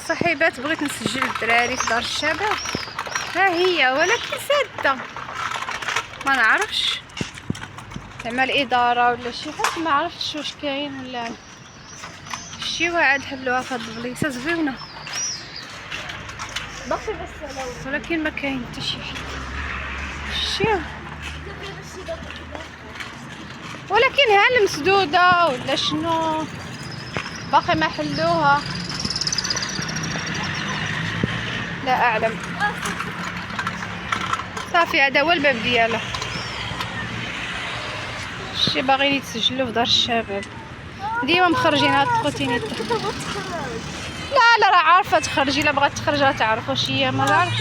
الصحيبات بغيت نسجل الدراري في دار الشباب، ها هي ولكن سادة، ما نعرفش زعما الاداره ولا شي حاجه، ما عرفتش واش كاين ولا شي واحد حلوها في هاد البليصه زوينه باقي بس ولكن ما كاين حتى شي حد. شي ولكن ها المسدوده ولا شنو باقي ما حلوها، لا اعلم. صافي هذا هو الباب ديالها. شي باغيين يتسجلوا في دار الشباب، ديما مخرجين هاد الكوتينيت. لا راه عارفه تخرجي، الا بغات تخرج راه تعرف واش هي، ما تعرفش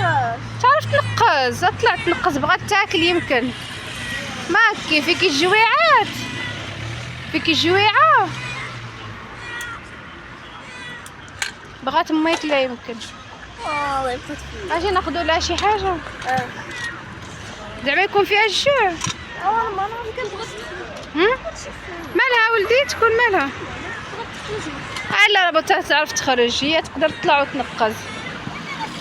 تعرف تنقز، طلعت تنقز بغات تاكل يمكن، ما هكي فيكي الجويعات، فيكي الجويعه بغات ميكله يمكن. الله يبقى فيك. اجي ناخذوا لها شي حاجه زعما يكون فيها الجوع. ما نعرف كان بغات مالها ولدي تكون مالها؟ لا راه تعرف تخرج، هي تقدر تطلع وتنقز.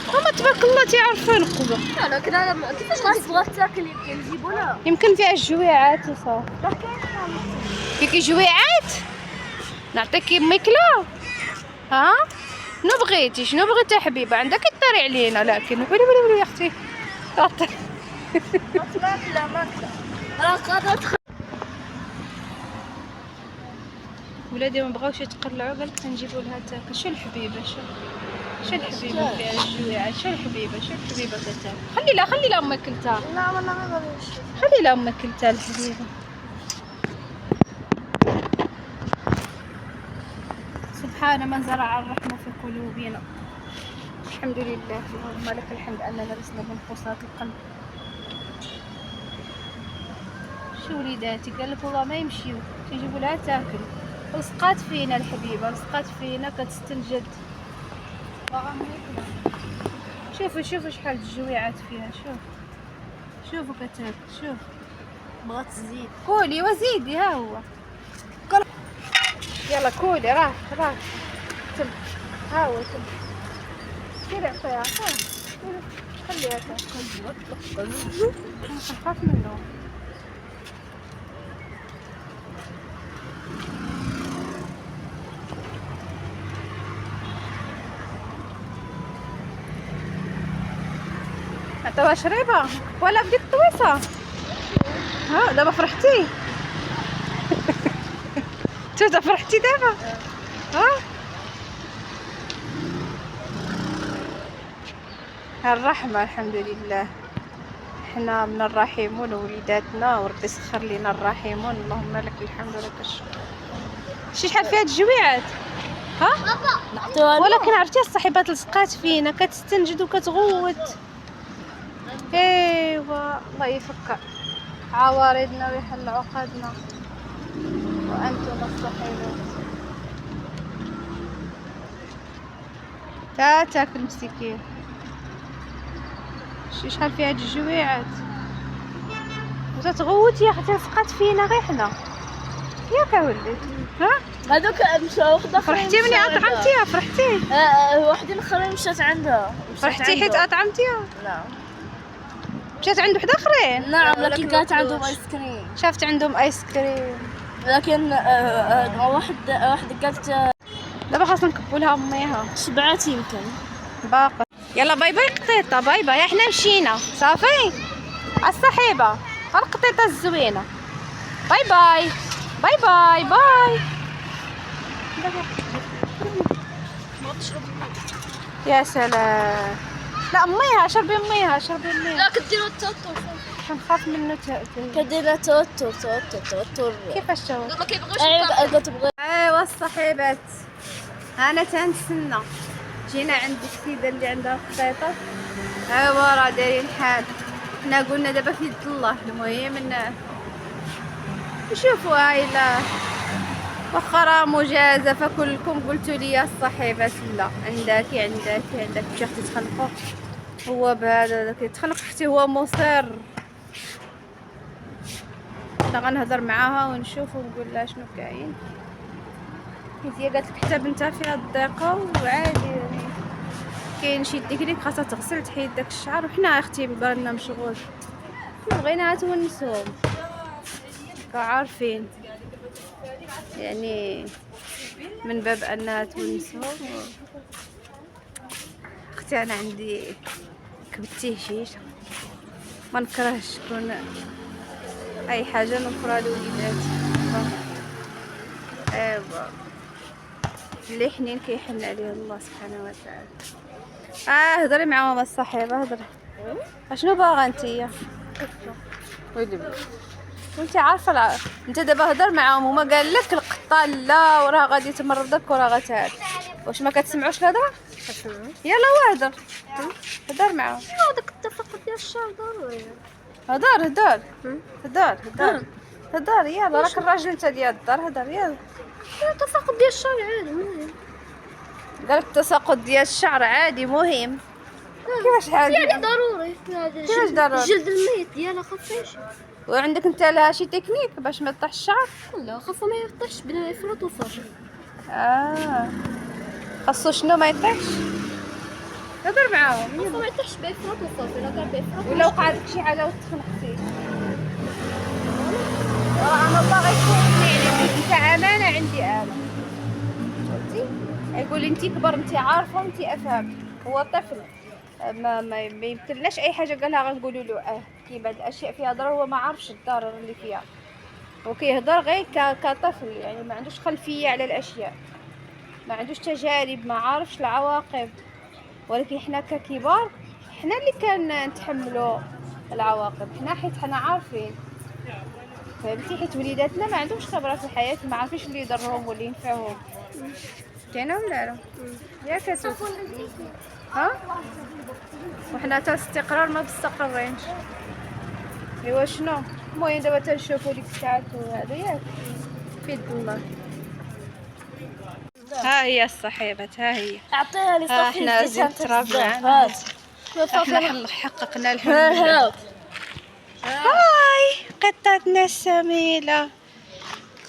هما تبارك الله تيعرفوا ينقزوا. لا كذا كيفاش بغات تاكل يمكن نجيبوا لها. يمكن فيها الجويعات وصافي. فيكي جويعات نعطيكي ميكله. ها شنو بغيتي، شنو بغيتي حبيبه؟ عندك يطيري علينا، لكن ويلي يا اختي ماكله راه قادره. ولادي ما بغاوش يتقلعوا، قالت نجيبوا لها تاكل. شو الحبيبه، شو الحبيبه فيها الجويعات، شو الحبيبه تاكل. خلي لها امك كلتها. لا والله ما بغيتش. خلي لها امك كلتها الحبيبه. سبحان من زرع الرحمه في قلوبنا. الحمد لله اللهم لك الحمد اننا لسنا بنفوسات القلب. شو وليداتي قال لك والله ما يمشيو، تجيبوا لها تاكل. لصقات فينا الحبيبه، لصقات فينا كتستنجد. شوفوا شحال الجويعات فيها. شوفوا كتاكل. شوف بغات تزيد. كولي وزيدي، ها هو يلا كولي. راه تم، ها هو تم. ديري عطيها، خليها تاكل. نخاف منه. عطيوها شريبه ولا بديك الطويصه. ها دابا فرحتي انت فرحتي دابا. ها الرحمه الحمد لله. حنا من الراحمون وليداتنا، وربي يسخر لينا الراحمون. اللهم لك الحمد ولك الشكر. شحال فيها الجويعات. ولكن عرفتي الصحيبات لصقات فينا كتستنجد وكتغوت. ايوا الله يفك عوارضنا ويحل عقدنا وانتم الصحيبات. تاكل مسكين. شحال فيها هاد الجويعات وتتغوت يا اختي. لصقات فينا غير حنا ياك ولدي. هذوك مشاو وحده. فرحتي ملي اطعمتيها؟ فرحتي؟ وحده الاخرين مشات عندها. فرحتي حيت اطعمتيها؟ لا مشات عند وحده اخرين. نعم لكن كانت عندهم ايس كريم. شافت عندهم ايس كريم لكن واحده قالت دابا خاصنا نكبوا لها اميها. شبعات يمكن باقي. يلا باي باي قطيطه، باي باي. احنا مشينا صافي. الصحيبه القطيطه الزوينه. باي باي باي باي باي. يا سلام. لا اميها شربي، اميها. لا كديروا التوتر. كنخاف منه. كديروا توتر. كيفاش تو؟ ما كيبغيوش. ايوا الصحيبات انا تنتسنى. جينا عند السيده اللي عندها القطيطه. ايوا راه دايرين الحال. حنا قلنا دابا في يد الله. المهم نشوفوا هايلا واخا راه مجازفه. كلكم قلتوا لي الصحيبات لا عندك باش تتخلقوا. هو بهذا كيتخلق حتى هو مصر. انا غنهضر معاها ونشوف ونقول لها شنو كاين. هي قالت لك حتى بنتها فيها الضيقه وعادي يعني كاين شي تكنيك خاصها تغسل تحيد داك الشعر، وحنا اختي بالنا مشغول، حنا بغينا تونسهم عارفين يعني من باب انها تونسهم. اختي انا عندي كبتي هشيشه، ما نكرهش تكون اي حاجه نوفرها لوليداتي. ايوا اللي حنين كيحن عليه الله سبحانه وتعالى. هضري مع ماما الصاحبه، هضري. اشنو باغا نتيا؟ ويلي وانت عارفه انت دابا هضر معاهم، هما قال لك القطه لا وراه غادي تمرضك وراه غتهاد، واش ما كتسمعوش الهضره؟ يلا وهضر، هضر معاهم. هذاك التفاقد ديال الشعر ضروري. هضر هضر يلا، راك الراجل انت ديال الدار، هضر يلا. التفاقد ديال الشعر عادي مهم. قالك التساقط ديال الشعر عادي مهم؟ كيفاش عادي؟ يعني ضروري. كيفاش ضروري؟ الجلد الميت ديالها خفيش. وعندك انت لها شي تكنيك باش ما يطيحش الشعر؟ لا خاصو ما يطيحش بلا يفرط وصافي. خاصو شنو ما يطيحش؟ هضر معاهم. خاصو ما يطيحش بيفرط وصافي، لا كان بيفرط ولا وقع داك شي حاجه وتخنقتي. انا باغي تكوني عليك، انت امانه عندي انا، فهمتي؟ يقول انت كبر، انت عارفه، انت افهم، هو طفل ما يمكنلاش اي حاجه قالها غنقولوا له كيما هاد الاشياء فيها ضرر، هو ما عارفش الضرر اللي فيها، وكيهضر غير كطفل، يعني ما عندوش خلفيه على الاشياء، ما عندوش تجارب، ما عارفش العواقب. ولكن حنا ككبار حنا اللي كان نتحملوا العواقب، حنا حيت حنا عارفين، فهمتي؟ حيت وليداتنا ما عندهمش خبره في الحياه، ما عارفينش اللي يضرهم واللي ينفعهم. كاينه ولا لا؟ ياك اسوس وحنا تا الاستقرار ما مستقرينش. ايوا شنو المهم دابا تنشوفوا ديك الساعات وهذا ياك في يد الله. ها هي الصحيبات، ها هي اعطيها لي صافي. احنا زين التراب معانا، احنا حققنا الحلم لله. هاي قطتنا السميله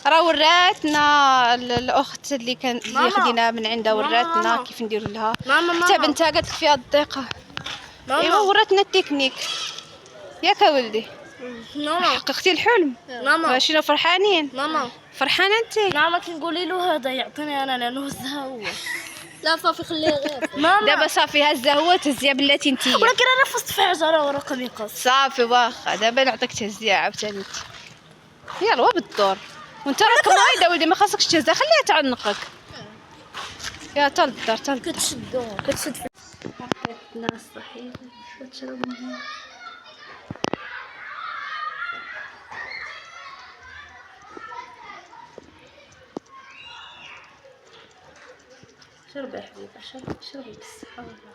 راه وراتنا الاخت اللي خدينا من عندها، وراتنا كيف نديروا لها حتى بنتها قالت لك فيها الضيقه. ايوا وراتنا التكنيك ياك ولدي. حققتي الحلم؟ ماما شنو فرحانين؟ ماما فرحانه انت؟ ماما كنقولي له هذا يعطيني انا لانه هزها هو. لا صافي خليه غير. ماما دابا صافي هزه هو، تهزيها بلاتي انتيا. ولكن انا فزت في عجله ورقم يقص. صافي واخا دابا نعطيك تهزيها عاوتاني انت. يلا بالدور، وانت راك مريضه ولدي، ما خاصكش تهزها، خليها تعنقك. يا تا للدار تا للدار. كتشد في الناس صحيح تشرب منها. شربي يا حبيبه، شربي بالصحه والله.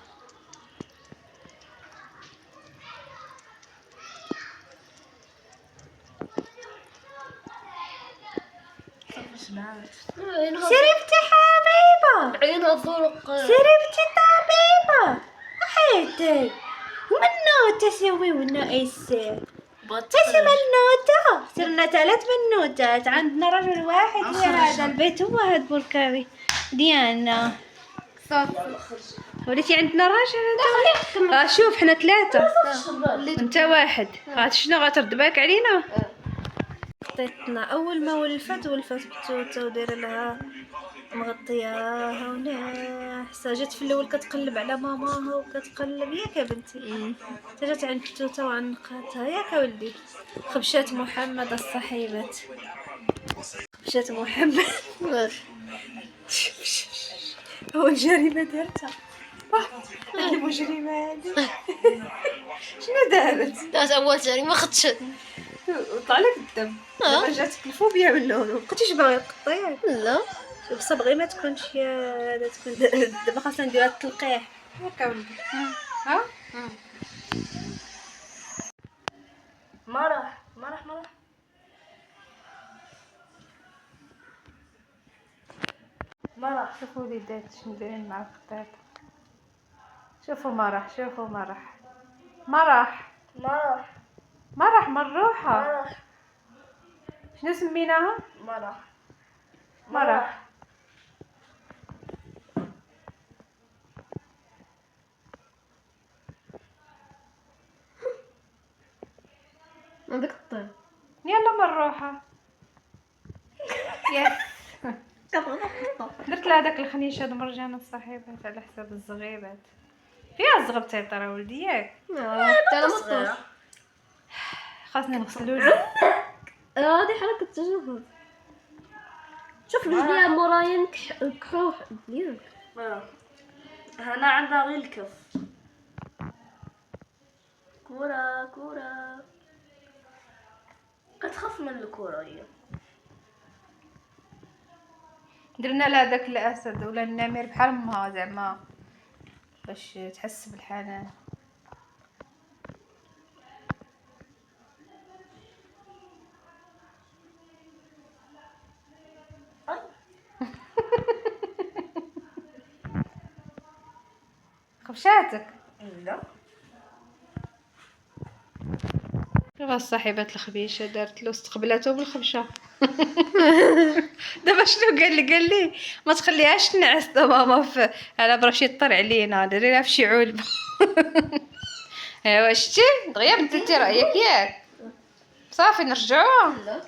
شربتي حبيبه؟ عينها الزرق. شربتي طبيبه حياتي منو تسوي ونا ايسير تسمى النوتة. صرنا 3 بنوتات، عندنا رجل واحد في هذا البيت، هو هاد بركاوي ديالنا. وليتي عندنا راجل. شوف حنا 3 انت واحد، شنو غترد بالك علينا؟ خطيتنا اول ما ولفت بتوته ودايره لها مغطياها وناحسه. جات في الاول كتقلب على ماماها وكتقلب ياك يا بنتي، جات عند توته وعنقاتها ياك ولدي. خبشات محمد الصحيبات، خبشات محمد. هو الجريمه دارتها المجرمه هذه. شنو دارت؟ دارت اول جريمه خدشت وطلع لك الدم. دابا جاتك الفوبيا من اللون، مابقيتيش باغي القطيع. لا بصح بغي ما تكونش هذا، تكون دابا خاصنا نديرها التلقيح هكا ولدي. ها ما راح شوفوا وليدات شنو دايرين مع القطيط. شوفوا مروحه. شنو سميناها؟ مرح. بدك تطير. يلا بنروحها. يس. درت لها داك الخنيشه هاد مرجانة صاحبات على حساب الزغيبات. فيها الزغبتين ترى ولدي ياك. انا مطوش. خاصنا نغسلو. هذه حركة تجهز. شوف رجليها موراين كحوح ياك. هنا عندها غير الكف. كورة كورة. كتخاف من الكورة هي. درنا لها داك الاسد ولا النمر بحال امها زعما باش تحس بالحنان. خفشاتك. لا. كيف صاحبات الخبيشه دارت له استقبلته بالخبشه. دابا شنو قال لي ما تخليهاش تنعس ماما على براش يطر علينا ديري لها في شي علبه. ايوا شتي دغيا بدلتي رايك ياك صافي نرجعوها. لا.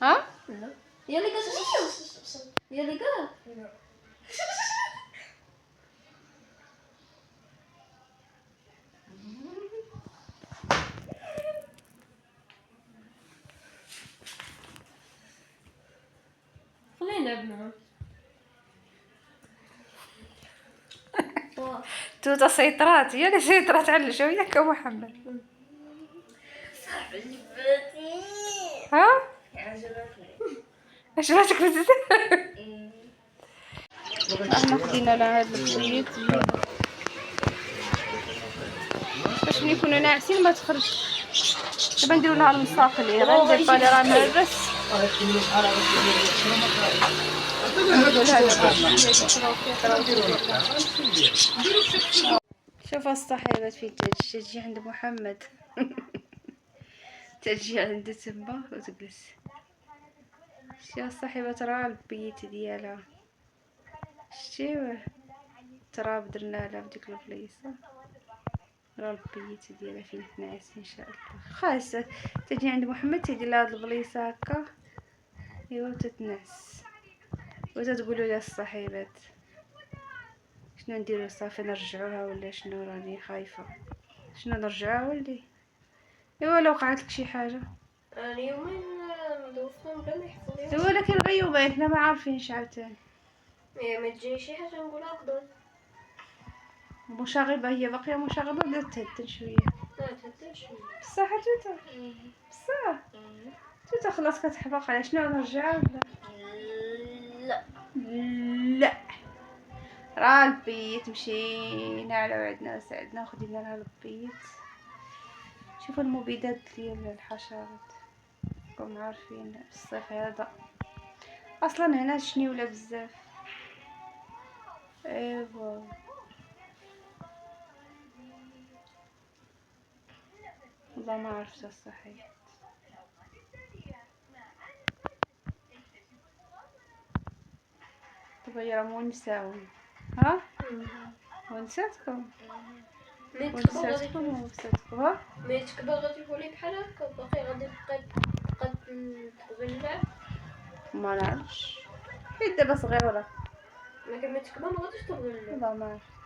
ها لا. يا اللي قال. يا اللي قال. خلينا نلعب معه. توتا سيطرات هي اللي سيطرات على الجو ياك محمد. عجبتني. ها عجبتني. عجبتك بزاف. احنا خدينا لها هاد البيض باش ملي يكونوا ناعسين ما تخرجش. دابا نديرو لها المساقلي غندير بالي راه مهرس. شوف الصحيبات في تجي عند محمد. تجي عند تما وتجلس. شتي الصحيبات راه البيت ديالها شتي التراب درنا لها بديك البليصه راه البيت ديالها فين تنعس ان شاء الله. خاص تجي عند محمد تدير لها هاد البليصه هكا ايوا تتنعس وتتقولوا لها الصحيبات شنو نديرو صافي نرجعوها ولا شنو راني خايفه شنو نرجعوها ولدي. ايوا لو وقعت لك شي حاجه اليومين مدوفين بلا ما يحصل لي. ايوا لكن غير يومين حنا ما عارفينش عاوتاني. ما تجي شي حاجه نقولها قدر. مشاغبه هي باقيه مشاغبه بدات تهدن شويه. لا تهدل شويه. بصح توتا بصح توتا خلاص كتحبق على شنو نرجعها ولا لا. لا راه البيت مشينا على وعدنا وسعدنا وخدينا لها البيت. شوفوا المبيدات ديال الحشرات راكم عارفين الصيف هذا اصلا هنا شنيوله بزاف. ايوا والله ما عرفت الصحيح. طبعا راه مونساهم. ها ونساتكم ونساتكم ها مي تكبر غادي تولي بحال هكا باقي غادي تبقى تغلع. ما نعرفش حيت دابا صغيره لكن مي تكبر ما غاديش تغلع. والله ما عرفت.